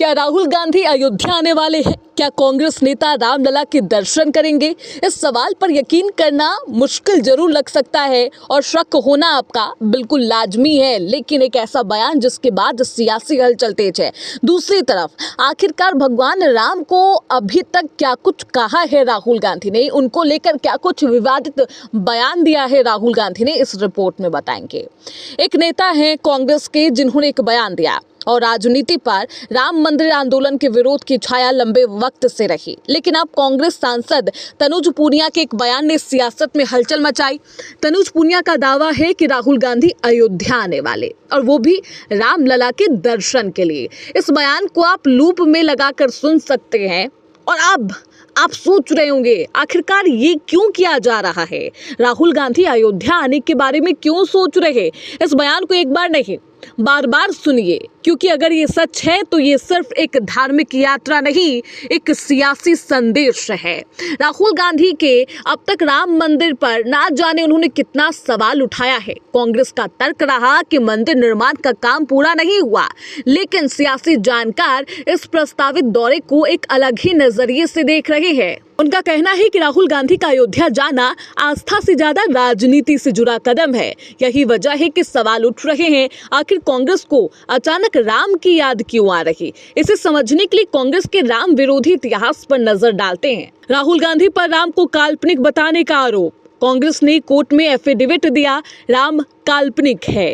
क्या राहुल गांधी अयोध्या आने वाले हैं? क्या कांग्रेस नेता रामलला के दर्शन करेंगे? इस सवाल पर यकीन करना मुश्किल जरूर लग सकता है और शक होना आपका बिल्कुल लाजमी है, लेकिन एक ऐसा बयान जिसके बाद सियासी हलचल तेज है। दूसरी तरफ आखिरकार भगवान राम को अभी तक क्या कुछ कहा है राहुल गांधी ने, उनको लेकर क्या कुछ विवादित बयान दिया है राहुल गांधी ने, इस रिपोर्ट में बताएंगे। एक नेता हैं कांग्रेस के जिन्होंने एक बयान दिया और राजनीति पर राम मंदिर आंदोलन के विरोध की छाया लंबे वक्त से रही, लेकिन अब कांग्रेस सांसद तनुज पूनिया के एक बयान ने सियासत में हलचल मचाई। तनुज पूनिया का दावा है कि राहुल गांधी अयोध्या आने वाले, और वो भी रामलला के दर्शन के लिए। इस बयान को आप लूप में लगाकर सुन सकते हैं और अब आप सोच रहे होंगे आखिरकार ये क्यों किया जा रहा है, राहुल गांधी अयोध्या आने के बारे में क्यों सोच रहे। इस बयान को एक बार नहीं बार बार सुनिए, क्योंकि अगर ये सच है तो ये सिर्फ एक धार्मिक यात्रा नहीं, एक सियासी संदेश है। राहुल गांधी के अब तक राम मंदिर पर ना जाने उन्होंने कितना सवाल उठाया है। कांग्रेस का तर्क रहा कि मंदिर निर्माण का काम पूरा नहीं हुआ, लेकिन सियासी जानकार इस प्रस्तावित दौरे को एक अलग ही नजरिए से देख रहे हैं। उनका कहना है कि राहुल गांधी का अयोध्या जाना आस्था से ज्यादा राजनीति से जुड़ा कदम है। यही वजह है कि सवाल उठ रहे हैं, आखिर कांग्रेस को अचानक राम की याद क्यों आ रही। इसे समझने के लिए कांग्रेस के राम विरोधी इतिहास पर नजर डालते हैं। राहुल गांधी पर राम को काल्पनिक बताने का आरोप। कांग्रेस ने कोर्ट में एफिडेविट दिया, राम काल्पनिक है,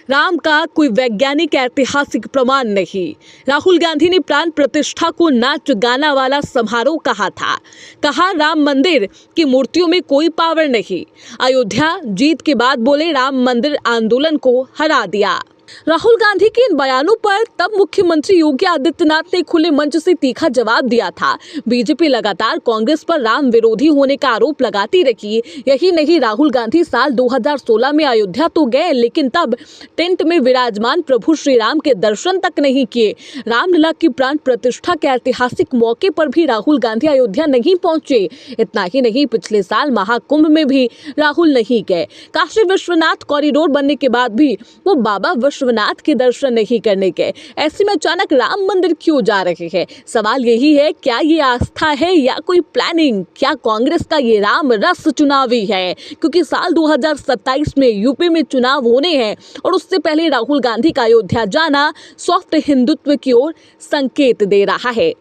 राम का कोई वैज्ञानिक ऐतिहासिक प्रमाण नहीं। राहुल गांधी ने प्राण प्रतिष्ठा को नाच गाना वाला समारोह कहा राम मंदिर की मूर्तियों में कोई पावर नहीं। अयोध्या जीत के बाद बोले राम मंदिर आंदोलन को हरा दिया। राहुल गांधी के इन बयानों पर तब मुख्यमंत्री योगी आदित्यनाथ ने खुले मंच से तीखा जवाब दिया था। बीजेपी लगातार कांग्रेस पर राम विरोधी होने का आरोप लगाती रही। यही नहीं, राहुल गांधी साल 2016 में अयोध्या तो गए, लेकिन तब टेंट में विराजमान प्रभु श्री राम के दर्शन तक नहीं किए। रामलला की प्राण प्रतिष्ठा के ऐतिहासिक मौके पर भी राहुल गांधी अयोध्या नहीं पहुंचे। इतना ही नहीं, पिछले साल महाकुंभ में भी राहुल नहीं गए। काशी विश्वनाथ कॉरिडोर बनने के बाद भी वो बाबा विश्वनाथ के दर्शन नहीं करने गए। ऐसे में अचानक राम मंदिर क्यों जा रहे हैं? सवाल यही है, क्या ये आस्था है या कोई प्लानिंग? क्या कांग्रेस का ये राम रस चुनावी है? क्योंकि साल 2027 में यूपी में चुनाव होने हैं और उससे पहले राहुल गांधी का अयोध्या जाना सॉफ्ट हिंदुत्व की ओर संकेत दे रहा है।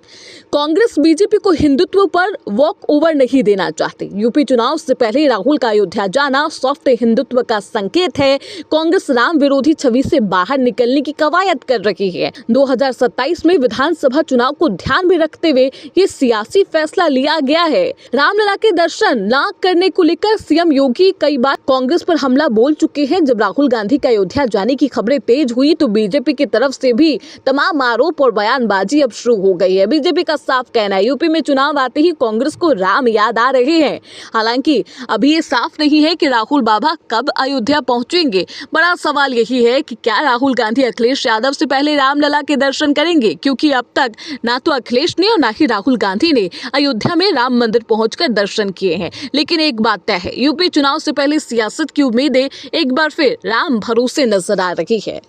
कांग्रेस बीजेपी को हिंदुत्व पर वॉक ओवर नहीं देना चाहती। यूपी चुनाव से पहले राहुल का अयोध्या जाना सॉफ्ट हिंदुत्व का संकेत है। कांग्रेस राम विरोधी छवि से बाहर निकलने की कवायद कर रही है। 2027 में विधानसभा चुनाव को ध्यान में रखते हुए ये सियासी फैसला लिया गया है। रामलला के दर्शन न करने को लेकर सीएम योगी कई बार कांग्रेस पर हमला बोल चुके हैं। जब राहुल गांधी का अयोध्या जाने की खबरें तेज हुई तो बीजेपी की तरफ से भी तमाम आरोप और बयानबाजी अब शुरू हो गई है। बीजेपी का साफ कहना है, यूपी में चुनाव आते ही कांग्रेस को राम याद आ रहे हैं। हालांकि अभी ये साफ नहीं है कि राहुल बाबा कब अयोध्या पहुंचेंगे। बड़ा सवाल यही है कि क्या राहुल गांधी अखिलेश यादव से पहले रामलला के दर्शन करेंगे, क्योंकि अब तक ना तो अखिलेश ने और ना ही राहुल गांधी ने अयोध्या में राम मंदिर पहुंचकर दर्शन किए हैं। लेकिन एक बात तय है, यूपी चुनाव से पहले सियासत की उम्मीदें एक बार फिर राम भरोसे नजर आ रही है।